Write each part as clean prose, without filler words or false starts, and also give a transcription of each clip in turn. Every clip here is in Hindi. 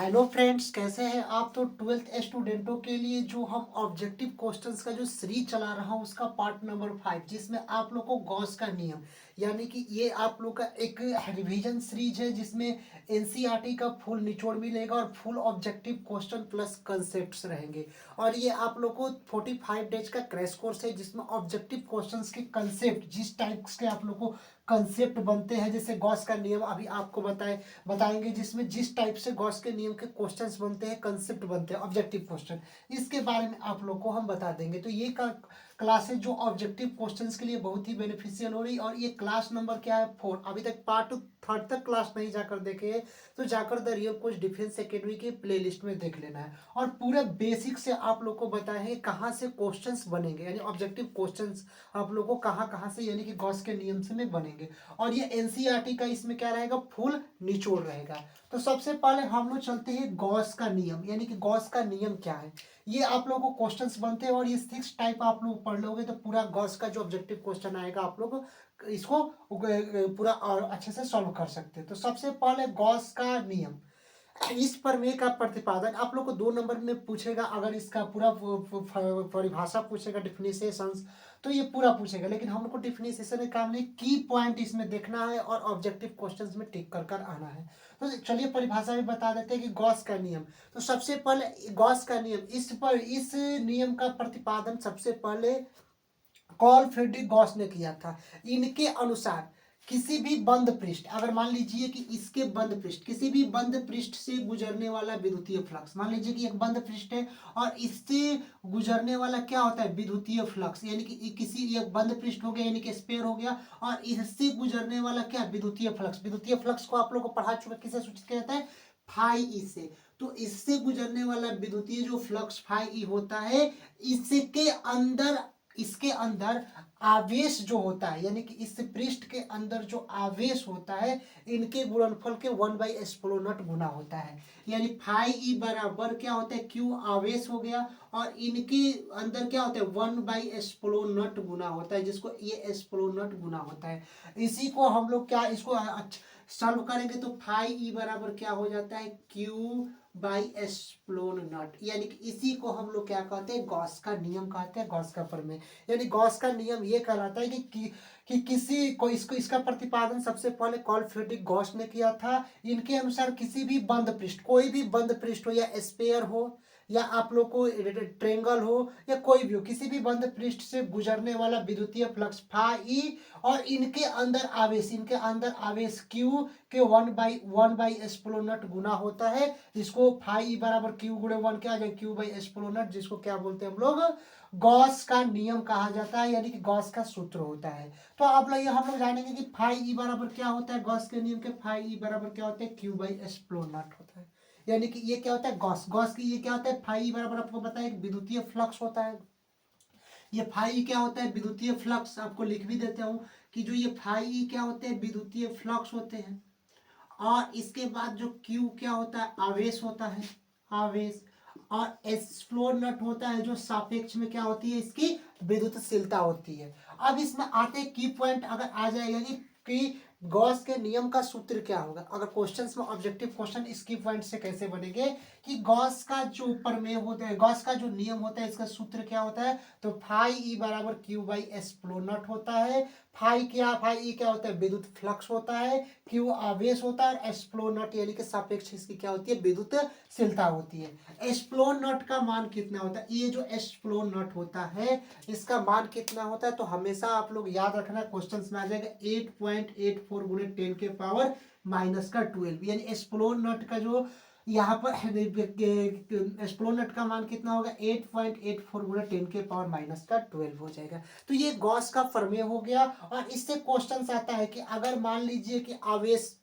हेलो फ्रेंड्स, कैसे हैं आप। तो ट्वेल्थ स्टूडेंटों के लिए जो हम ऑब्जेक्टिव क्वेश्चंस का जो सीरीज चला रहा हूँ उसका पार्ट नंबर 5, जिसमें आप लोग को गॉस का नियम यानी कि ये आप लोग का एक रिवीजन सीरीज है जिसमें एनसीईआरटी का फुल निचोड़ मिलेगा और full objective question plus concepts रहेंगे। और ये आप लोग को 45 डेज का क्रैश कोर्स है जिसमें ऑब्जेक्टिव क्वेश्चंस के कंसेप्ट जिस टाइप्स के आप लोग को कंसेप्ट बनते हैं, जैसे गॉस का नियम अभी आपको बताएंगे, जिसमें जिस टाइप से गॉस के नियम के क्वेश्चंस बनते हैं, कंसेप्ट बनते हैं, ऑब्जेक्टिव क्वेश्चन, इसके बारे में आप लोग को हम बता देंगे। तो ये क्लासेज जो ऑब्जेक्टिव क्वेश्चंस के लिए बहुत ही बेनिफिशियल हो रही। और ये क्लास नंबर क्या है, 4। अभी तक पार्ट 3 तक क्लास नहीं जाकर देखे तो जाकर the real coach defence academy के प्लेलिस्ट में देख लेना है। और पूरे बेसिक से आप लोग को बताए हैं कहाँ से क्वेश्चंस बनेंगे, यानी ऑब्जेक्टिव क्वेश्चंस आप लोग को कहाँ कहाँ से यानी कि गॉस के नियम से में बनेंगे। और ये एनसीईआरटी का इसमें क्या रहेगा, फुल निचोड़ रहेगा। तो सबसे पहले हम लोग चलते हैं गॉस का नियम, यानी कि गॉस का नियम क्या है। ये आप लोगों को क्वेश्चंस बनते हैं और ये 6 टाइप आप लोग पढ़ लोगे तो पूरा गॉस का जो ऑब्जेक्टिव क्वेश्चन आएगा आप लोग इसको पूरा और अच्छे से सॉल्व कर सकते हैं। तो सबसे पहले गॉस का नियम, इस प्रमेय का प्रतिपादन आप लोग को 2 नंबर में पूछेगा। अगर इसका पूरा परिभाषा पूछेगा, डिफिनेशंस, तो ये पूरा पूछेगा। लेकिन हम लोग को डिफिनेशन का काम नहीं, की पॉइंट इसमें देखना है और ऑब्जेक्टिव क्वेश्चंस में टिक कर कर आना है। तो चलिए परिभाषा भी बता देते हैं कि गॉस का नियम। तो सबसे पहले गॉस का नियम, इस नियम का प्रतिपादन सबसे पहले कॉल फ्रेडरिक गॉस ने किया था। इनके अनुसार किसी भी बंद पृष्ठ, अगर मान लीजिए कि इसके बंद पृष्ठ, किसी भी बंद पृष्ठ से गुजरने वाला विद्युतीय फ्लक्स, मान लीजिए कि एक बंद पृष्ठ है और इससे गुजरने वाला क्या होता है, विद्युतीय फ्लक्स, यानी कि किसी एक बंद पृष्ठ हो गया यानी कि स्पेयर हो गया और इससे गुजरने वाला क्या, विद्युतीय फ्लक्स। विद्युतीय फ्लक्स को आप लोग को पढ़ा चुका, किसे सूचित किया जाता है, फाई ई से। तो इससे गुजरने वाला विद्युतीय जो फ्लक्स फाई ई होता है, इसके अंदर आवेश जो होता है, यानी कि इस पृष्ठ के अंदर जो आवेश होता है, इनके गुणनफल के 1/ε0 गुना होता है। यानी फाई ई बराबर क्या होता है, क्यू आवेश हो गया और इनके अंदर क्या होता है, 1/ε0 गुना होता है, जिसको ये ε0 गुना होता है। इसी को हम लोग क्या, इसको सॉल्व करेंगे तो फाई ई बराबर क्या हो जाता है, Q/ε0, यानी कि इसी को हम लोग क्या कहते हैं, गॉस का नियम कहते हैं, गॉस का प्रमेय। यानी गॉस का नियम ये कहलाता है कि किसी को इसका प्रतिपादन सबसे पहले कॉल फ्रेडरिक गॉस ने किया था। इनके अनुसार किसी भी बंद पृष्ठ, कोई भी बंद पृष्ठ हो, या स्पेयर हो या आप लोग को ट्रेंगल हो या कोई भी हो, किसी भी बंद पृष्ठ से गुजरने वाला विद्युतीय फ्लक्स फाई और इनके अंदर आवेश क्यू के 1/1/ε0 गुना होता है, जिसको फाई बराबर क्यू गुणे 1 क्या आ जाए, Q/ε0, जिसको क्या बोलते हैं हम लोग, गॉस का नियम कहा जाता है, यानी कि गॉस का सूत्र होता है। तो अब लोग हम लोग जानेंगे कि फाई ई बराबर क्या होता है, गॉस के नियम के फाई ई बराबर क्या होता है, Q/ε0 होता है। यानी कि ये क्या होता है, गॉस गॉस की ये क्या होता है, फाई ई बराबर आपको पता है विद्युतीय फ्लक्स होता है। ये फाई क्या होता है, विद्युतीय फ्लक्स। आपको लिख भी देता हूँ कि जो ये फाई क्या होते हैं, विद्युतीय फ्लक्स होते हैं। और इसके बाद जो क्यू क्या होता है, आवेश होता है, आवेश। और एस्फ्लोर नट होता है जो सापेक्ष में क्या होती है, इसकी विद्युतशीलता होती है। अब इसमें आते की पॉइंट अगर आ जाएगा कि गॉस के नियम का सूत्र क्या होगा। अगर क्वेश्चंस में ऑब्जेक्टिव क्वेश्चन इसकी पॉइंट से कैसे बनेंगे कि गॉस का जो प्रमेय होता है, गॉस का जो नियम होता है, इसका सूत्र क्या होता है, तो फाई ई बराबर Q/ε0 होता है। फाई ई क्या होता है, विद्युत फ्लक्स होता है। क्यू आवेश होता है और एस्प्लोनट यानी कि सापेक्ष इसकी क्या होती है, विद्युतशीलता होती है। एस्प्लोनट का मान कितना होता है, ये जो एस्प्लोनट होता है इसका मान कितना होता है, तो हमेशा आप लोग याद रखना, क्वेश्चंस में आ जाएगा 8.84 गुणे 10 के पावर -12, यानी एस्प्लोनट का जो यहाँ पर एस्प्लोनट का मान कितना होगा, 8.84 गुणे 10 के पावर -12 हो जाएगा। तो ये गॉस का प्रमेय हो गया। और इससे क्वेश्चन आता है कि अगर मान लीजिए कि आवेश,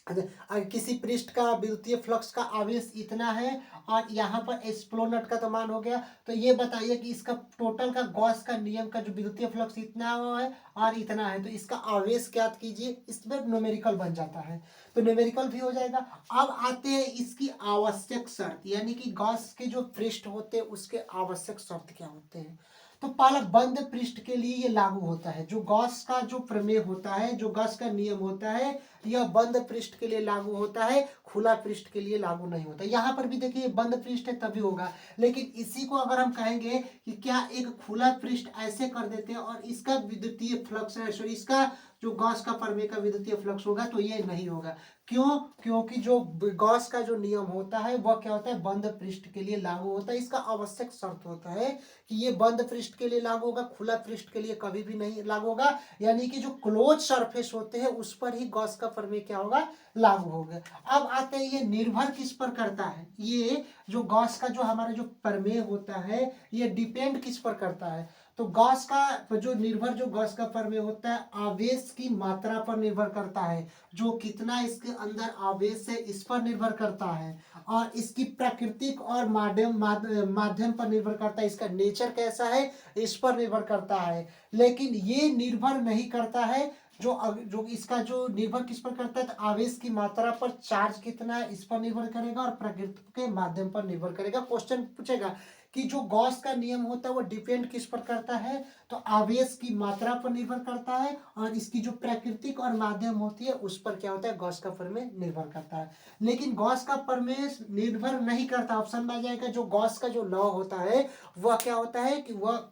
अगर किसी पृष्ठ का विद्युतीय फ्लक्स का आवेश इतना है और यहाँ पर एस्प्लोनट का तो मान हो गया, तो ये बताइए कि इसका टोटल का गॉस का नियम का जो विद्युतीय फ्लक्स इतना है और इतना है, तो इसका आवेश ज्ञात कीजिए। इसमें न्यूमेरिकल बन जाता है, तो न्यूमेरिकल भी हो जाएगा। अब आते हैं इसकी आवश्यक शर्त, यानी कि गॉस के जो पृष्ठ होते हैं उसके आवश्यक शर्त क्या होते हैं। तो पहला बंद पृष्ठ के लिए ये लागू होता है। जो गॉस का जो प्रमेय होता है, जो गॉस का नियम होता है, यह बंद पृष्ठ के लिए लागू होता है, खुला पृष्ठ के लिए लागू नहीं होता। यहाँ पर भी देखिए बंद पृष्ठ है तभी होगा, लेकिन इसी को अगर हम कहेंगे कि क्या एक खुला पृष्ठ ऐसे कर देते हैं और इसका विद्युतीय फ्लक्स है, सॉरी इसका जो गॉस का प्रमेय का विद्युतीय फ्लक्स होगा, तो ये नहीं होगा। क्यों? क्योंकि जो गॉस का जो नियम होता है वह क्या होता है, बंद पृष्ठ के लिए लागू होता है। इसका आवश्यक शर्त होता है कि ये बंद पृष्ठ के लिए लागू होगा, खुला पृष्ठ के लिए कभी भी नहीं लागू होगा। यानी कि जो क्लोज सरफेस होते हैं उस पर ही गॉस का प्रमेय क्या होगा, लागू होगा। अब आते हैं ये निर्भर किस पर करता है। ये जो गॉस का जो हमारा जो प्रमेय होता है ये डिपेंड किस पर करता है, तो गॉस का जो गॉस का प्रमेय होता है आवेश की मात्रा पर निर्भर करता है। जो कितना इसके अंदर आवेश है इस पर निर्भर करता है, और इसकी प्राकृतिक और माध्यम पर निर्भर करता है। इसका नेचर कैसा है इस पर निर्भर करता है। लेकिन ये निर्भर नहीं करता है, जो इसका जो निर्भर किस पर करता है, तो आवेश की मात्रा पर, चार्ज कितना है इस पर निर्भर करेगा, और प्रकृति के माध्यम पर निर्भर करेगा। क्वेश्चन पूछेगा कि जो गॉस का नियम होता है वो डिपेंड किस पर करता है, तो आवेश की मात्रा पर निर्भर करता है, और इसकी जो प्राकृतिक और माध्यम होती है उस पर क्या होता है, गॉस का प्रमेय निर्भर करता है। लेकिन गॉस का प्रमेय निर्भर नहीं करता, ऑप्शन में आ जाएगा। जो गॉस का जो लॉ होता है वह क्या होता है कि वह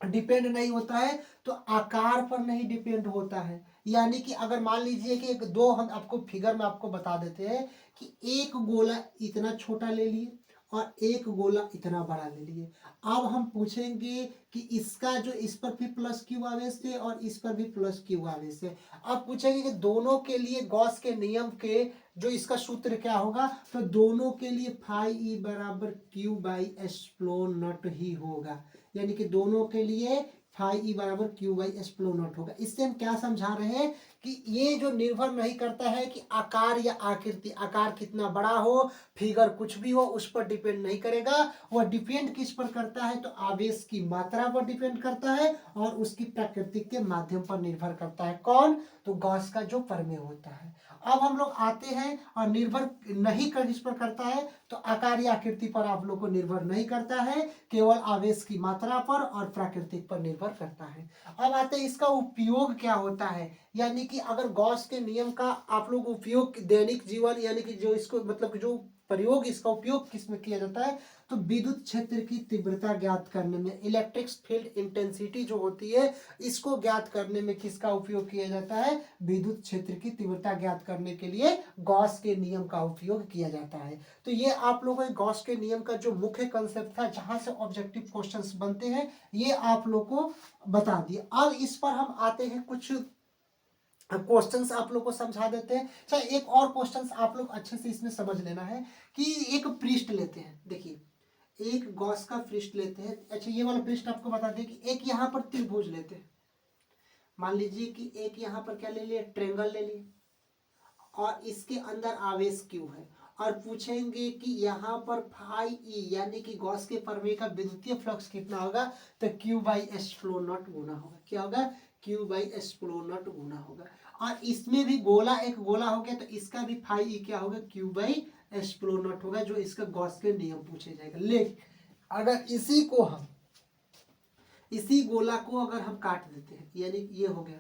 डिपेंड नहीं होता है, तो आकार पर नहीं डिपेंड होता है। यानी कि अगर मान लीजिए कि एक दो, हम आपको फिगर में आपको बता देते हैं कि एक गोला इतना छोटा ले लिए और एक गोला इतना बड़ा ले लिए। अब हम पूछेंगे कि इसका जो इस पर भी प्लस क्यू आवेश है और इस पर भी प्लस क्यू आवेश है। अब पूछेंगे कि दोनों के लिए गॉस के नियम के जो इसका सूत्र क्या होगा, तो दोनों के लिए फाई ई बराबर क्यू बाई एप्सिलॉन नॉट ही होगा। यानी कि दोनों के लिए फाई ई बराबर क्यू बाई एप्सिलॉन नॉट होगा। इससे हम क्या समझा रहे हैं कि ये जो निर्भर नहीं करता है कि आकार या आकृति, आकार कितना बड़ा हो, फिगर कुछ भी हो, उस पर डिपेंड नहीं करेगा। वह डिपेंड किस पर करता है, तो आवेश की मात्रा पर डिपेंड करता है और उसकी प्रकृति के माध्यम पर निर्भर करता है। कौन? तो गॉस का जो प्रमेय होता है। अब हम लोग आते हैं और निर्भर नहीं कर किस पर करता है, तो आकार या आकृति पर आप लोग को निर्भर नहीं करता है, केवल आवेश की मात्रा पर और प्राकृतिक पर निर्भर करता है। अब आते हैं इसका उपयोग क्या होता है। यानी कि अगर गॉस के नियम का आप लोग उपयोग दैनिक जीवन, यानी कि जो इसको मतलब जो प्रयोग, इसका उपयोग किस में किया जाता है, तो विद्युत क्षेत्र की तीव्रता ज्ञात करने में, इलेक्ट्रिक फील्ड इंटेंसिटी जो होती है इसको ज्ञात करने में किसका उपयोग किया जाता है, विद्युत क्षेत्र की तीव्रता ज्ञात करने के लिए गॉस के नियम का उपयोग किया जाता है। तो ये आप लोगों को गॉस के नियम का जो मुख्य कंसेप्ट था, जहां से ऑब्जेक्टिव क्वेश्चंस बनते हैं, ये आप लोग को बता दिए। अब इस पर हम आते हैं, कुछ क्वेश्चंस आप लोग को समझा देते हैं। अच्छा, एक और क्वेश्चंस आप लोग अच्छे से इसमें समझ लेना है कि एक पृष्ठ लेते हैं, देखिए एक गॉस का पृष्ठ लेते हैं। अच्छा, ये वाला पृष्ठ आपको बता दें कि एक यहाँ पर त्रिभुज लेते हैं। मान लीजिए कि एक यहाँ पर क्या ले लिए, ट्रेंगल ले लिए, और इसके अंदर आवेश क्यू है, और पूछेंगे कि यहाँ पर फाई ई यानी कि गॉस के प्रमेय का विद्युतीय फ्लक्स कितना होगा, तो क्यू बाई एप्सिलॉन नॉट गुना होगा। क्या होगा, क्यू बाई एप्सिलॉन नॉट गुना होगा। और इसमें भी गोला, एक गोला हो गया, तो इसका भी फाई ई क्या होगा, क्यू बाई एप्सिलॉन नॉट होगा, जो इसका गॉस के नियम पूछे जाएगा। लेकिन अगर इसी गोला को अगर हम काट देते हैं, यानी ये हो गया,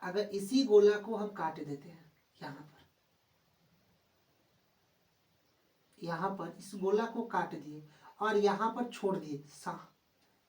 अगर इसी गोला को हम काट देते हैं यहाँ पर इस गोला को काट दिए और यहाँ पर छोड़ दिए,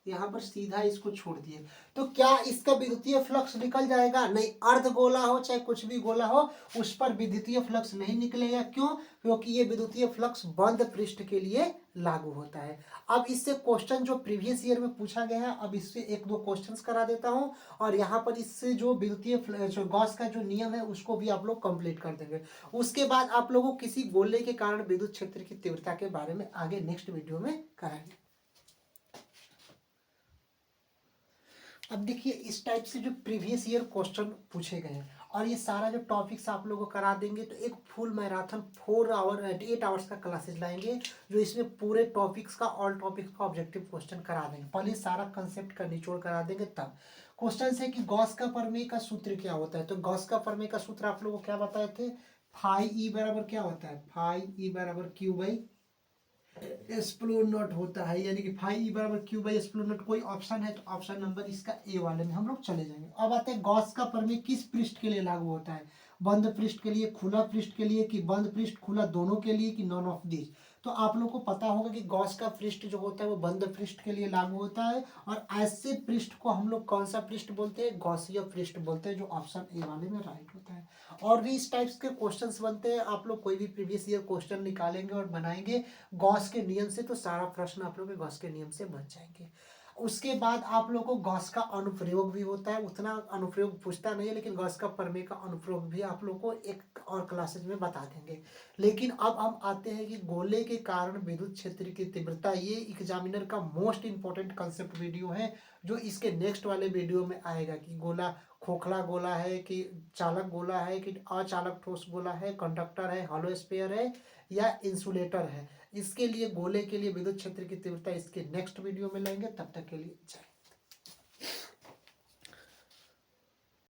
यहाँ पर सीधा इसको छोड़ दिए, तो क्या इसका विद्युतीय फ्लक्स निकल जाएगा? नहीं। अर्ध गोला हो चाहे कुछ भी गोला हो, उस पर विद्युतीय फ्लक्स नहीं निकलेगा। क्यों? क्योंकि ये विद्युतीय फ्लक्स बंद पृष्ठ के लिए लागू होता है। अब इससे क्वेश्चन जो प्रीवियस ईयर में पूछा गया है, अब इससे एक दो क्वेश्चंस करा देता हूं, और यहाँ पर इससे जो जो गॉस का जो नियम है उसको भी आप लोग कंप्लीट कर देंगे। उसके बाद आप लोगों को किसी गोले के कारण विद्युत क्षेत्र की तीव्रता के बारे में आगे नेक्स्ट वीडियो में कराएंगे। अब देखिए, इस टाइप से जो प्रीवियस ईयर क्वेश्चन पूछे गए हैं, और ये सारा जो टॉपिक्स आप लोगों को करा देंगे, तो एक फुल मैराथन 8 आवर्स का क्लासेस लाएंगे, जो इसमें पूरे टॉपिक्स का, ऑल टॉपिक्स का ऑब्जेक्टिव क्वेश्चन करा देंगे। पहले सारा कंसेप्ट का निचोड़ करा देंगे, तब क्वेश्चन है कि गॉस का प्रमेय का सूत्र क्या होता है। तो गॉस का प्रमेय का सूत्र आप लोगों को क्या बताए थे, फाई ई बराबर क्या होता है, फाई ई बराबर क्यू बाई एक्सप्लोर नॉट होता है, यानी कि फाई ई बराबर क्यू बाई एक्सप्लोर नॉट कोई ऑप्शन है तो ऑप्शन नंबर इसका ए वाले में हम लोग चले जाएंगे। अब आते हैं गॉस का प्रमेय किस पृष्ठ के लिए लागू होता है, बंद पृष्ठ के लिए, खुला पृष्ठ के लिए, कि बंद पृष्ठ खुला दोनों के लिए, कि नॉन ऑफ दिस। तो आप लोग को पता होगा कि गॉस का पृष्ठ जो होता है वो बंद पृष्ठ के लिए लागू होता है, और ऐसे पृष्ठ को हम लोग कौन सा पृष्ठ बोलते हैं, गॉसीय पृष्ठ बोलते हैं, जो ऑप्शन ए वाले में राइट होता है। और भी इस टाइप्स के क्वेश्चंस बनते हैं, आप लोग कोई भी प्रीवियस ईयर क्वेश्चन निकालेंगे और बनाएंगे गॉस के नियम से, तो सारा प्रश्न आप लोग के गॉस के नियम से बच जाएंगे। उसके बाद आप लोग को गॉस का अनुप्रयोग भी होता है, उतना अनुप्रयोग पूछता नहीं है, लेकिन गॉस का प्रमेय का अनुप्रयोग भी आप लोग को एक और क्लासेज में बता देंगे। लेकिन अब हम आते हैं कि गोले के कारण विद्युत क्षेत्र की तीव्रता, ये एग्जामिनर का मोस्ट इंपॉर्टेंट कंसेप्ट वीडियो है, जो इसके नेक्स्ट वाले वीडियो में आएगा कि गोला खोखला गोला है कि चालक गोला है कि अचालक ठोस गोला है, कंडक्टर है, हॉलो स्फीयर है या इंसुलेटर है। इसके लिए गोले के लिए विद्युत क्षेत्र की तीव्रता इसके नेक्स्ट वीडियो में लेंगे, तब तक के लिए जय।